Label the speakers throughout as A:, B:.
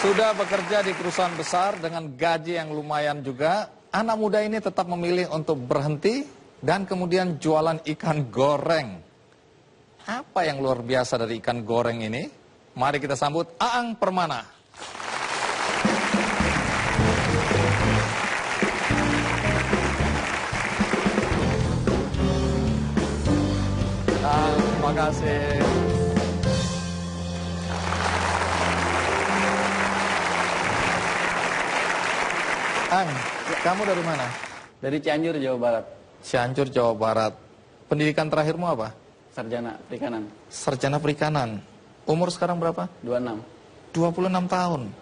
A: Sudah bekerja di perusahaan besar dengan gaji yang lumayan juga, anak muda ini tetap memilih untuk berhenti dan kemudian jualan ikan goreng. Apa yang luar biasa dari ikan goreng ini? Mari kita sambut Aang Permana. Terima kasih. Ang, kamu dari mana?
B: Dari Cianjur, Jawa Barat.
A: Cianjur, Jawa Barat. Pendidikan terakhirmu apa?
B: Sarjana Perikanan.
A: Sarjana Perikanan. Umur sekarang berapa?
B: 26.
A: 26 tahun.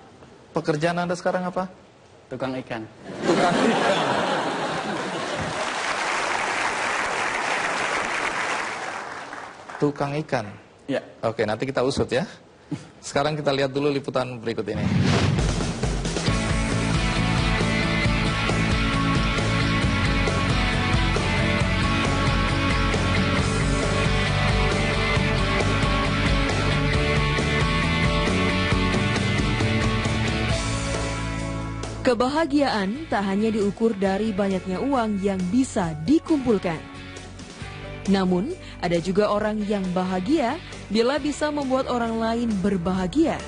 A: Pekerjaan Anda sekarang apa?
B: Tukang ikan.
A: Tukang ikan. Tukang ikan.
B: Ya.
A: Oke, nanti kita usut ya. Sekarang kita lihat dulu liputan berikut ini.
C: Kebahagiaan tak hanya diukur dari banyaknya uang yang bisa dikumpulkan. Namun, ada juga orang yang bahagia bila bisa membuat orang lain berbahagia.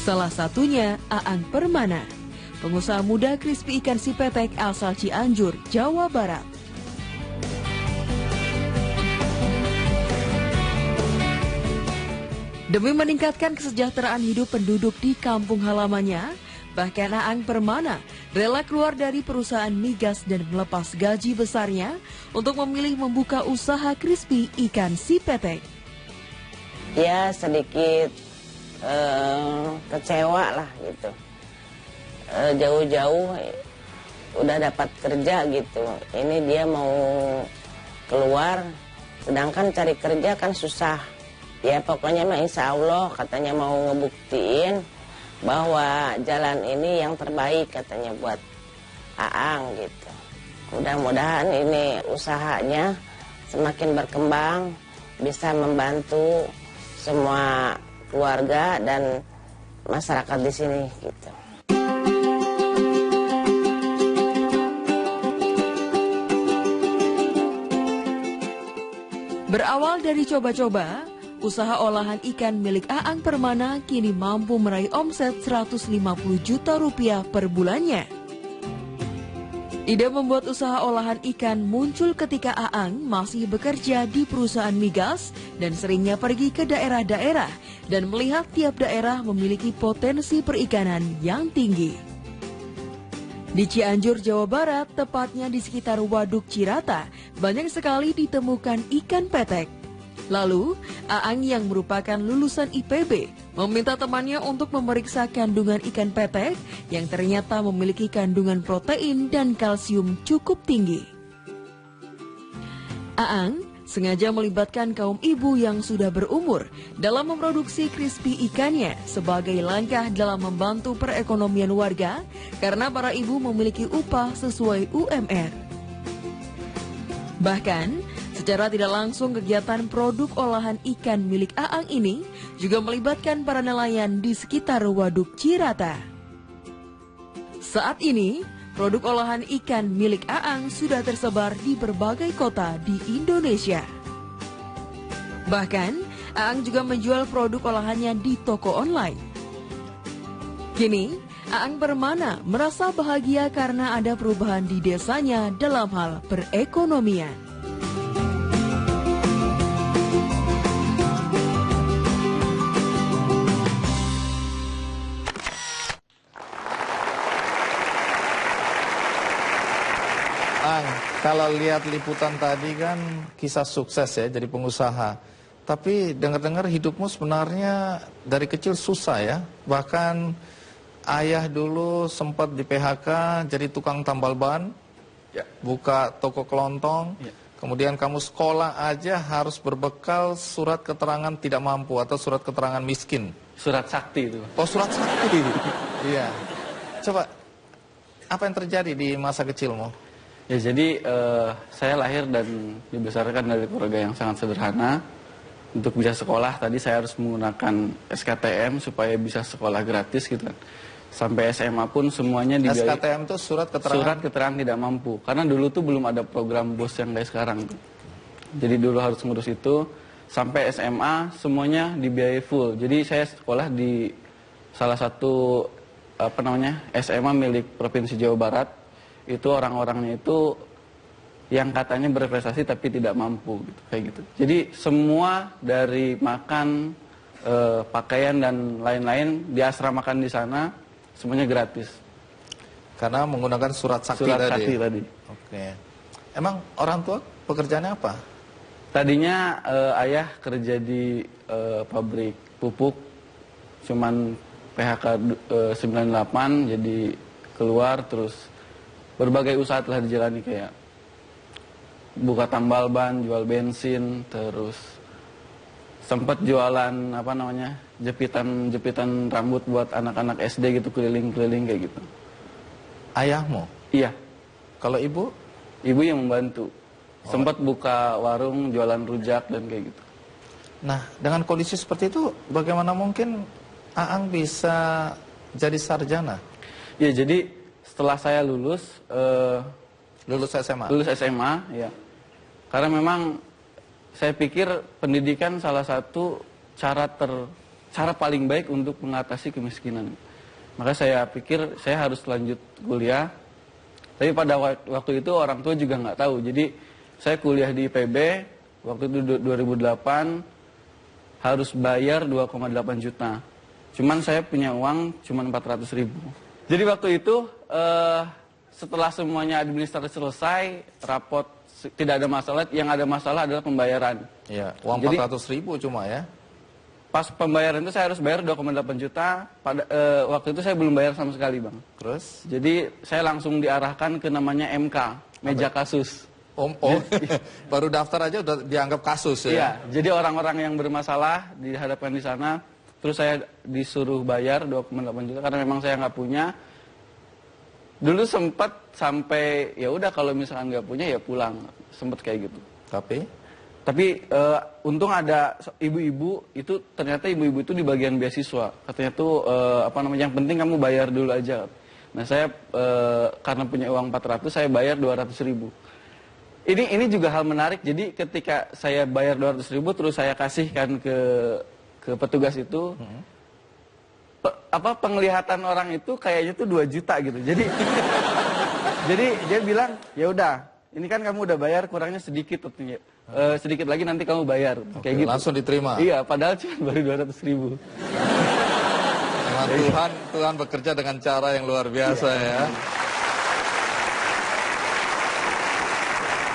C: Salah satunya Aang Permana, pengusaha muda crispy ikan sipetek asal Cianjur, Jawa Barat. Demi meningkatkan kesejahteraan hidup penduduk di kampung halamannya, bahkan Aang Permana rela keluar dari perusahaan migas dan melepas gaji besarnya untuk memilih membuka usaha crispy ikan sipetek.
D: Ya sedikit kecewa lah gitu. Jauh-jauh udah dapat kerja gitu. Ini dia mau keluar, sedangkan cari kerja kan susah. Ya pokoknya mah insya Allah katanya mau ngebuktiin bahwa jalan ini yang terbaik katanya buat Aang gitu. Mudah-mudahan ini usahanya semakin berkembang, bisa membantu semua keluarga dan masyarakat di sini gitu.
C: Berawal dari coba-coba, usaha olahan ikan milik Aang Permana kini mampu meraih omset 150 juta rupiah per bulannya. Ide membuat usaha olahan ikan muncul ketika Aang masih bekerja di perusahaan migas dan seringnya pergi ke daerah-daerah dan melihat tiap daerah memiliki potensi perikanan yang tinggi. Di Cianjur, Jawa Barat, tepatnya di sekitar Waduk Cirata, banyak sekali ditemukan ikan petek. Lalu, Aang yang merupakan lulusan IPB meminta temannya untuk memeriksa kandungan ikan petek yang ternyata memiliki kandungan protein dan kalsium cukup tinggi. Aang sengaja melibatkan kaum ibu yang sudah berumur dalam memproduksi crispy ikannya sebagai langkah dalam membantu perekonomian warga karena para ibu memiliki upah sesuai UMR. Bahkan, secara tidak langsung kegiatan produk olahan ikan milik Aang ini juga melibatkan para nelayan di sekitar Waduk Cirata. Saat ini, produk olahan ikan milik Aang sudah tersebar di berbagai kota di Indonesia. Bahkan, Aang juga menjual produk olahannya di toko online. Kini, Aang Permana merasa bahagia karena ada perubahan di desanya dalam hal perekonomian.
A: Kalau lihat liputan tadi kan kisah sukses ya jadi pengusaha. Tapi dengar-dengar hidupmu sebenarnya dari kecil susah ya. Bahkan ayah dulu sempat di PHK jadi tukang tambal ban, ya, buka toko kelontong. Ya. Kemudian kamu sekolah aja harus berbekal surat keterangan tidak mampu atau surat keterangan miskin.
B: Surat sakti itu.
A: Oh, surat sakti. Iya. Coba, apa yang terjadi di masa kecilmu?
B: Ya jadi saya lahir dan dibesarkan dari keluarga yang sangat sederhana. untuk bisa sekolah tadi saya harus menggunakan SKTM supaya bisa sekolah gratis gitu kan. Sampai SMA pun semuanya dibiayai.
A: SKTM itu surat keterangan?
B: Surat keterangan tidak mampu. Karena dulu tuh belum ada program BOS yang kayak sekarang. Jadi dulu harus ngurus itu. Sampai SMA semuanya dibiayai full. Jadi saya sekolah di salah satu SMA milik Provinsi Jawa Barat. Itu orang-orangnya itu yang katanya berprestasi tapi tidak mampu gitu, kayak gitu. Jadi semua dari makan, pakaian dan lain-lain diasramakan di sana semuanya gratis.
A: Karena menggunakan surat sakti tadi. Oke. Emang orang tua pekerjaannya apa?
B: Tadinya ayah kerja di pabrik pupuk, cuman PHK 98, jadi keluar terus berbagai usaha telah dijalani kayak buka tambal ban, jual bensin, terus sempat jualan jepitan rambut buat anak-anak SD gitu, keliling-keliling kayak gitu.
A: Ayahmu?
B: Iya.
A: Kalau ibu?
B: Ibu yang membantu. Sempat buka warung, jualan rujak dan kayak gitu.
A: Nah, dengan kondisi seperti itu, bagaimana mungkin Aang bisa jadi sarjana?
B: Ya, jadi setelah saya lulus
A: SMA?
B: Lulus SMA, ya. Karena memang saya pikir pendidikan salah satu cara paling baik untuk mengatasi kemiskinan. Maka saya pikir saya harus lanjut kuliah. Tapi pada waktu itu orang tua juga nggak tahu. Jadi saya kuliah di IPB, waktu itu 2008, harus bayar 2,8 juta. Cuman saya punya uang cuma 400.000. Jadi waktu itu setelah semuanya administrasi selesai, rapot tidak ada masalah, yang ada masalah adalah pembayaran.
A: Iya, uang 400.000 cuma ya.
B: Pas pembayaran itu saya harus bayar 2,8 juta. Waktu itu saya belum bayar sama sekali, Bang.
A: Terus?
B: Jadi saya langsung diarahkan ke namanya MK, meja kasus.
A: Baru daftar aja udah dianggap kasus ya?
B: Iya, jadi orang-orang yang bermasalah dihadapkan di sana. Terus saya disuruh bayar 2,8 juta karena memang saya nggak punya. Dulu sempat sampai ya udah kalau misalkan nggak punya ya pulang, sempat kayak gitu. Tapi untung ada ibu-ibu itu, ternyata ibu-ibu itu di bagian beasiswa. Katanya tuh yang penting kamu bayar dulu aja. Nah saya karena punya uang 400 saya bayar 200.000. Ini juga hal menarik. Jadi ketika saya bayar 200.000 terus saya kasihkan ke petugas itu. Penglihatan orang itu kayaknya tuh 2 juta gitu. Jadi dia bilang, "Ya udah, ini kan kamu udah bayar, kurangnya sedikit sedikit lagi nanti kamu bayar." Kayak gitu.
A: Langsung diterima.
B: Iya, padahal cuma baru 200.000.
A: Memang Tuhan bekerja dengan cara yang luar biasa ya.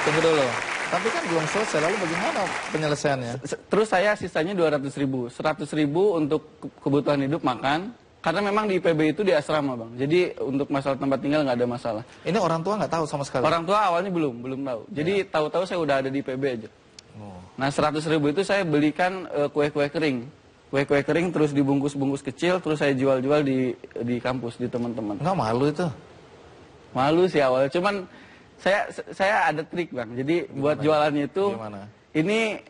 A: Tunggu dulu. Tapi kan belum selesai, lalu bagaimana penyelesaiannya?
B: Terus saya sisanya 200.000, 100.000 untuk kebutuhan hidup makan. Karena memang di IPB itu di asrama, Bang. Jadi untuk masalah tempat tinggal nggak ada masalah.
A: Ini orang tua nggak tahu sama sekali?
B: Orang tua awalnya belum tahu. Jadi tahu-tahu saya udah ada di IPB aja. Nah 100.000 itu saya belikan kue-kue kering. Kue-kue kering terus dibungkus-bungkus kecil, terus saya jual-jual di kampus, di teman-teman.
A: Nggak malu itu?
B: Malu sih awalnya, cuman saya ada trik, Bang. Jadi buat jualannya itu ini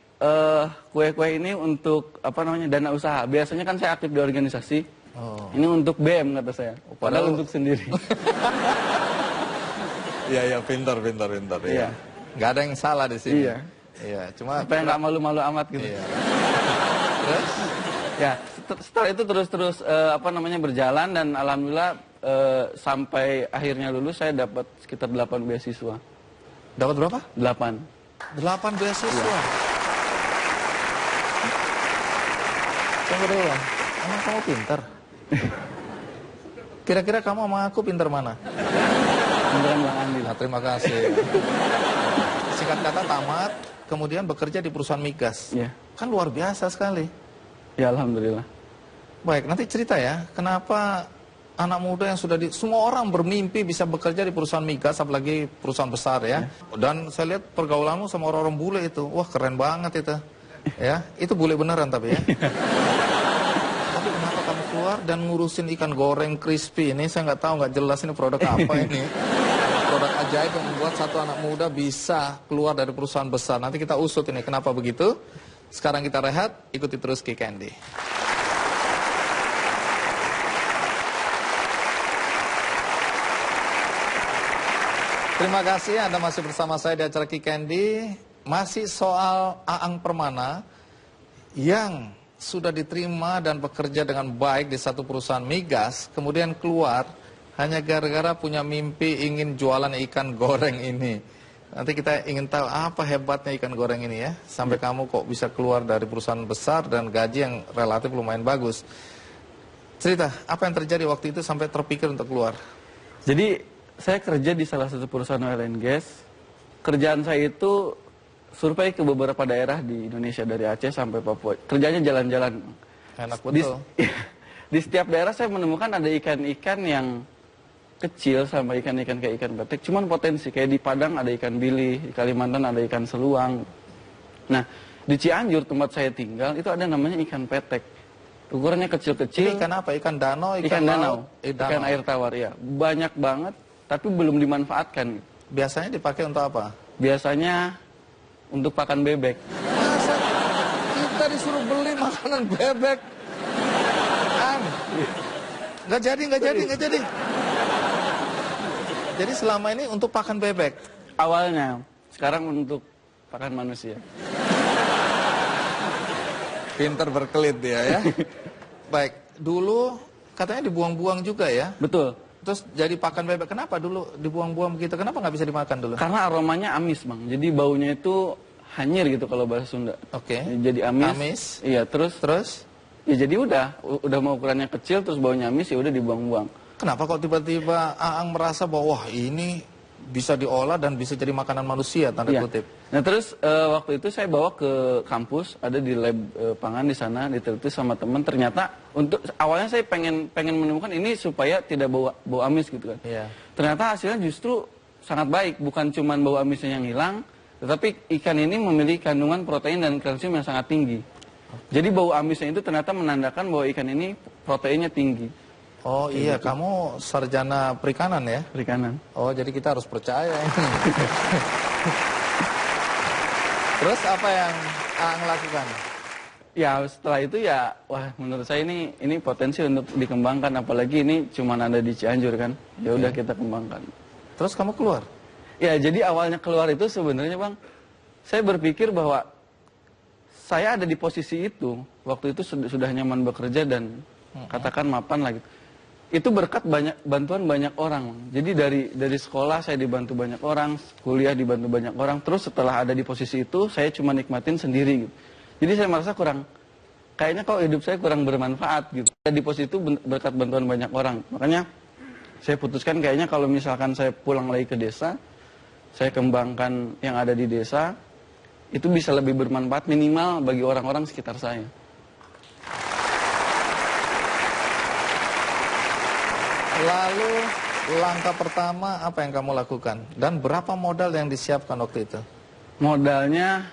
B: kue-kue ini untuk dana usaha. Biasanya kan saya aktif di organisasi. Ini untuk BM kata saya. Padahal untuk sendiri.
A: Iya, pintar. Iya. Nggak ada yang salah di sini. Iya, cuma
B: supaya nggak malu-malu amat gitu.
A: Iya. Terus?
B: Ya, setelah itu terus berjalan dan alhamdulillah sampai akhirnya lulus saya dapat sekitar 8 beasiswa.
A: Dapat berapa?
B: 8
A: beasiswa.
B: Iya.
A: Tunggu dulu. Emang kamu pintar? Kira-kira kamu sama aku pintar mana?
B: Pintaran Bang Andi.
A: Nah, terima kasih. Singkat kata tamat, kemudian bekerja di perusahaan migas.
B: Iya.
A: Kan luar biasa sekali.
B: Ya, alhamdulillah.
A: Baik, nanti cerita ya, kenapa anak muda yang semua orang bermimpi bisa bekerja di perusahaan migas, apalagi perusahaan besar ya. Dan saya lihat pergaulanmu sama orang-orang bule itu, wah keren banget itu. Ya, itu bule beneran tapi ya. Tapi kenapa kamu keluar dan ngurusin ikan goreng crispy ini? Saya nggak tahu, nggak jelas ini produk apa ini. Produk ajaib yang membuat satu anak muda bisa keluar dari perusahaan besar. Nanti kita usut ini kenapa begitu. Sekarang kita rehat, ikuti terus Ki Candy. Terima kasih Anda masih bersama saya di acara Ki Candy. Masih soal Aang Permana yang sudah diterima dan bekerja dengan baik di satu perusahaan migas, kemudian keluar hanya gara-gara punya mimpi ingin jualan ikan goreng ini. Nanti kita ingin tahu apa hebatnya ikan goreng ini ya, sampai kamu kok bisa keluar dari perusahaan besar dan gaji yang relatif lumayan bagus. Cerita, apa yang terjadi waktu itu sampai terpikir untuk keluar?
B: Jadi saya kerja di salah satu perusahaan oil and gas. Kerjaan saya itu survei ke beberapa daerah di Indonesia dari Aceh sampai Papua. Kerjanya jalan-jalan.
A: Enak betul.
B: Di setiap daerah saya menemukan ada ikan-ikan yang kecil sama ikan-ikan kayak ikan betek. Cuman potensi, kayak di Padang ada ikan bili, di Kalimantan ada ikan seluang. Nah, di Cianjur tempat saya tinggal itu ada namanya ikan petek. Ukurannya kecil-kecil.
A: Ikan apa? Ikan danau?
B: Ikan danau.
A: Danau.
B: Ikan air tawar, ya. Banyak banget, tapi belum dimanfaatkan.
A: Biasanya dipakai untuk apa?
B: Biasanya untuk pakan bebek.
A: Masa kita disuruh beli makanan bebek? Nggak jadi. Jadi selama ini untuk pakan bebek?
B: Awalnya, sekarang untuk pakan manusia.
A: Pinter berkelit dia ya. Baik, dulu katanya dibuang-buang juga ya?
B: Betul.
A: Terus jadi pakan bebek, kenapa dulu dibuang-buang begitu? Kenapa nggak bisa dimakan dulu?
B: Karena aromanya amis, Bang. Jadi baunya itu hanyir gitu kalau bahasa Sunda.
A: Oke.
B: Jadi amis.
A: Amis.
B: Iya, terus ya jadi udah mau ukurannya kecil terus baunya amis, ya udah dibuang-buang.
A: Kenapa kok tiba-tiba Aang merasa bahwa wah ini bisa diolah dan bisa jadi makanan manusia, tanda
B: Iya.
A: kutip?
B: Nah terus waktu itu saya bawa ke kampus, ada di lab pangan di sana, diteliti sama teman. Ternyata untuk awalnya saya pengen menemukan ini supaya tidak bau amis gitu kan.
A: Iya.
B: Ternyata hasilnya justru sangat baik, bukan cuma bau amisnya yang hilang, tetapi ikan ini memiliki kandungan protein dan kalsium yang sangat tinggi. Jadi bau amisnya itu ternyata menandakan bahwa ikan ini proteinnya tinggi.
A: Oh iya, kamu sarjana perikanan ya?
B: Perikanan.
A: Oh, jadi kita harus percaya ini. Terus apa yang Aang lakukan?
B: Ya setelah itu ya, wah menurut saya ini potensi untuk dikembangkan, apalagi ini cuma ada di Cianjur kan. Ya udah kita kembangkan.
A: Terus kamu keluar?
B: Ya jadi awalnya keluar itu sebenarnya Bang, saya berpikir bahwa saya ada di posisi itu, waktu itu sudah nyaman bekerja dan katakan mapan lah gitu. Itu berkat bantuan banyak orang. Jadi dari sekolah saya dibantu banyak orang, kuliah dibantu banyak orang. Terus setelah ada di posisi itu, saya cuma nikmatin sendiri gitu. Jadi saya merasa kayaknya kok hidup saya kurang bermanfaat gitu. Di posisi itu berkat bantuan banyak orang. Makanya saya putuskan kayaknya kalau misalkan saya pulang lagi ke desa, saya kembangkan yang ada di desa, itu bisa lebih bermanfaat minimal bagi orang-orang sekitar saya.
A: Lalu langkah pertama apa yang kamu lakukan? Dan berapa modal yang disiapkan waktu itu?
B: Modalnya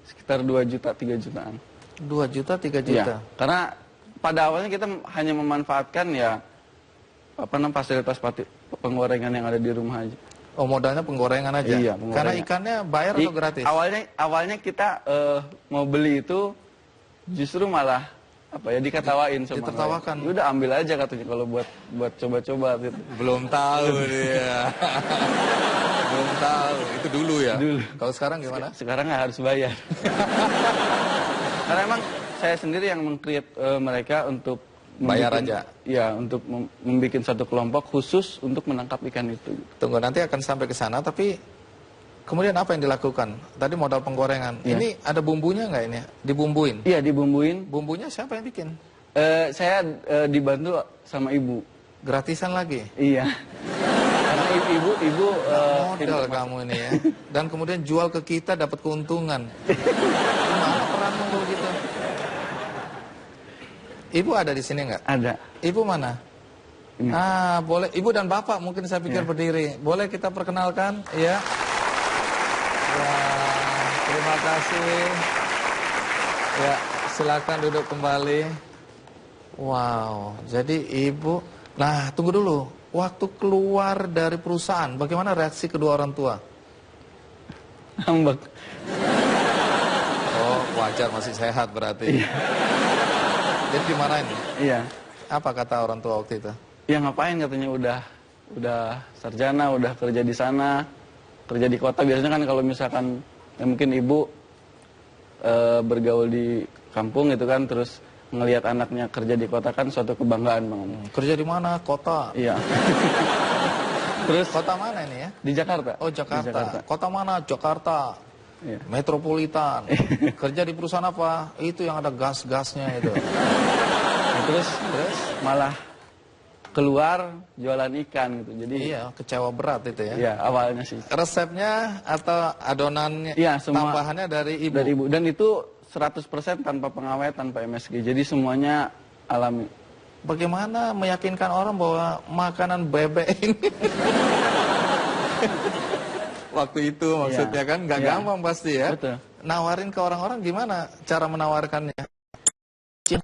B: sekitar 2 juta, 3 jutaan.
A: 2 juta, 3 juta?
B: Ya, karena pada awalnya kita hanya memanfaatkan ya fasilitas penggorengan yang ada di rumah aja.
A: Oh, modalnya penggorengan aja?
B: Iya, penggorengan.
A: Karena ikannya bayar atau gratis?
B: Awalnya kita mau beli itu justru malah diketawain sama
A: ditertawakan.
B: Ya udah ambil aja katanya kalau buat coba-coba gitu.
A: Belum tahu dia. Belum tahu. Itu dulu ya?
B: Dulu.
A: Kalau sekarang gimana?
B: Sekarang nggak harus bayar. Karena emang saya sendiri yang meng-create mereka untuk
A: bayar aja?
B: Ya, untuk membuat satu kelompok khusus untuk menangkap ikan itu.
A: Tunggu, nanti akan sampai ke sana, tapi kemudian apa yang dilakukan? Tadi modal penggorengan.
B: Ya.
A: Ini ada bumbunya nggak ini? Dibumbuin?
B: Iya, dibumbuin.
A: Bumbunya siapa yang bikin?
B: Saya dibantu sama ibu.
A: Gratisan lagi?
B: Iya. Karena ibu
A: modal kamu ini ya. Dan kemudian jual ke kita dapat keuntungan. Gimana peranmu begitu? Ibu ada di sini nggak?
B: Ada.
A: Ibu mana?
B: Ini.
A: Boleh. Ibu dan bapak mungkin saya pikir berdiri. Boleh kita perkenalkan? Ya. Terima kasih. Ya, silakan duduk kembali. Wow, jadi ibu. Nah, tunggu dulu. Waktu keluar dari perusahaan, bagaimana reaksi kedua orang tua?
B: Ngambek.
A: Oh, Wajar masih sehat berarti.
B: Iya.
A: Jadi dimarahin?
B: Iya.
A: Apa kata orang tua waktu itu?
B: Ya ngapain katanya, udah sarjana, udah kerja di sana, kerja di kota. Biasanya kan kalau misalkan ya mungkin ibu bergaul di kampung gitu kan, terus ngelihat anaknya kerja di kota kan suatu kebanggaan banget.
A: Kerja di mana? Kota?
B: Iya. Terus
A: Kota mana ini ya?
B: di Jakarta.
A: Oh,
B: Di
A: Jakarta. Kota mana? Jakarta.
B: Iya.
A: Metropolitan. Kerja di perusahaan apa? Itu yang ada gas-gasnya itu.
B: Nah, terus malah keluar jualan ikan gitu. Jadi
A: Iya, kecewa berat itu ya.
B: ya awalnya sih.
A: Resepnya atau adonannya,
B: Iya, semua
A: tambahannya dari ibu?
B: dari ibu, dan itu 100% tanpa pengawet, tanpa MSG. Jadi semuanya alami.
A: Bagaimana meyakinkan orang bahwa makanan bebek ini waktu itu maksudnya kan nggak
B: Iya.
A: gampang pasti ya.
B: Betul.
A: Nawarin ke orang-orang gimana cara menawarkannya?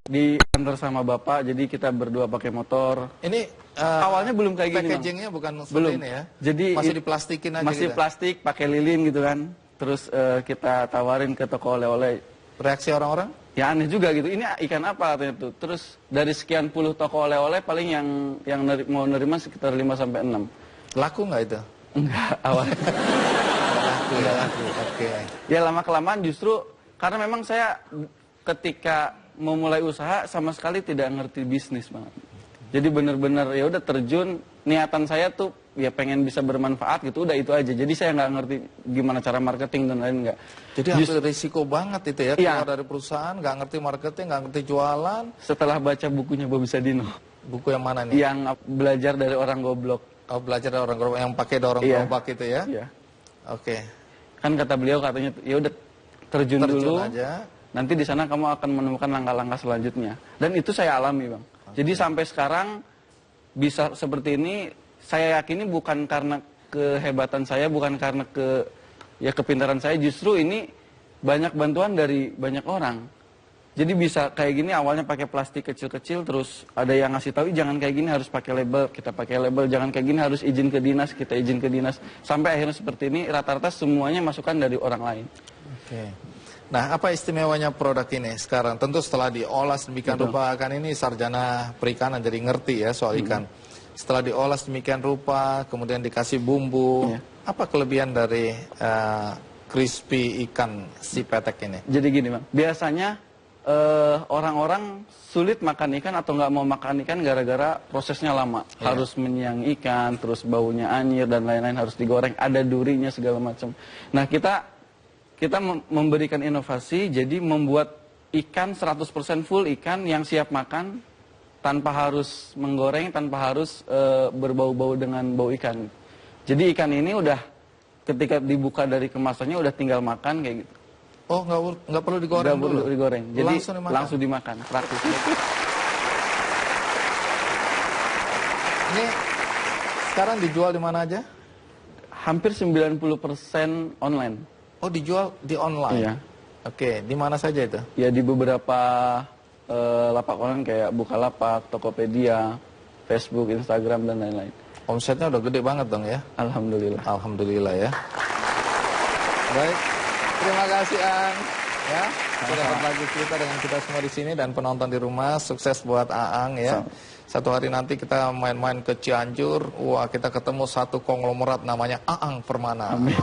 B: Di antar sama bapak, jadi kita berdua pakai motor.
A: Ini
B: Awalnya belum kayak gini, Bang.
A: packagingnya bukan seperti
B: Belum.
A: ini ya.
B: Jadi
A: masih diplastikin aja
B: masih
A: gitu.
B: plastik, pakai lilin gitu kan. Terus kita tawarin ke toko oleh-oleh.
A: Reaksi orang-orang?
B: Ya aneh juga gitu. Ini ikan apa katanya tuh. Terus dari sekian puluh toko oleh-oleh paling yang mau nerima sekitar 5 sampai 6.
A: Laku nggak itu?
B: Enggak, awalnya.
A: Laku ya. Oke.
B: Ya lama-kelamaan justru karena memang saya ketika mau mulai usaha sama sekali tidak ngerti bisnis banget. Jadi benar-benar ya udah terjun, niatan saya tuh ya pengen bisa bermanfaat gitu, udah itu aja. Jadi saya nggak ngerti gimana cara marketing dan lain nggak.
A: Jadi hampir risiko banget itu ya,
B: Iya.
A: keluar dari perusahaan, nggak ngerti marketing, nggak ngerti jualan.
B: Setelah baca bukunya Bobby Sadino
A: Buku yang mana nih?
B: yang belajar dari orang goblok.
A: Oh, belajar dari orang gerobak, yang pakai dorong
B: Iya.
A: gerobak itu ya?
B: Iya.
A: Oke.
B: Kan kata beliau katanya ya udah terjun dulu.
A: aja.
B: Nanti di sana kamu akan menemukan langkah-langkah selanjutnya. Dan itu saya alami, Bang. Jadi sampai sekarang bisa seperti ini, saya yakini bukan karena kehebatan saya, bukan karena kepintaran saya, justru ini banyak bantuan dari banyak orang. Jadi bisa kayak gini, awalnya pakai plastik kecil-kecil, terus ada yang ngasih tahu jangan kayak gini, harus pakai label, kita pakai label, jangan kayak gini, harus izin ke dinas, kita izin ke dinas. Sampai akhirnya seperti ini, rata-rata semuanya masukan dari orang lain.
A: Oke. Nah, apa istimewanya produk ini sekarang? Tentu setelah diolah sedemikian rupa, kan ini sarjana perikanan jadi ngerti ya soal ikan. Setelah diolah sedemikian rupa, kemudian dikasih bumbu,
B: Iya.
A: apa kelebihan dari crispy ikan si petek ini?
B: Jadi gini, Bang, biasanya orang-orang sulit makan ikan atau nggak mau makan ikan gara-gara prosesnya lama.
A: Iya.
B: Harus menyiang ikan, terus baunya anyir dan lain-lain, harus digoreng, ada durinya segala macam. Nah, kita memberikan inovasi, jadi membuat ikan 100% full ikan yang siap makan tanpa harus menggoreng, tanpa harus berbau-bau dengan bau ikan. Jadi ikan ini udah ketika dibuka dari kemasannya udah tinggal makan kayak gitu.
A: Oh, nggak perlu digoreng
B: Nggak perlu
A: dulu?
B: digoreng. Jadi
A: Langsung dimakan?
B: praktis.
A: Ini sekarang dijual di mana aja?
B: Hampir 90% online.
A: Oh, dijual di online?
B: Iya.
A: Oke, di mana saja itu?
B: Ya di beberapa lapak online kayak Bukalapak, Tokopedia, Facebook, Instagram dan lain-lain.
A: Omsetnya udah gede banget dong ya?
B: Alhamdulillah.
A: Alhamdulillah ya. Baik, terima kasih Ang. Ya, sudah berbagi cerita dengan kita semua di sini dan penonton di rumah. Sukses buat Aang ya. Satu hari nanti kita main-main ke Cianjur. Wah, kita ketemu satu konglomerat namanya Aang Permana.
B: Amin.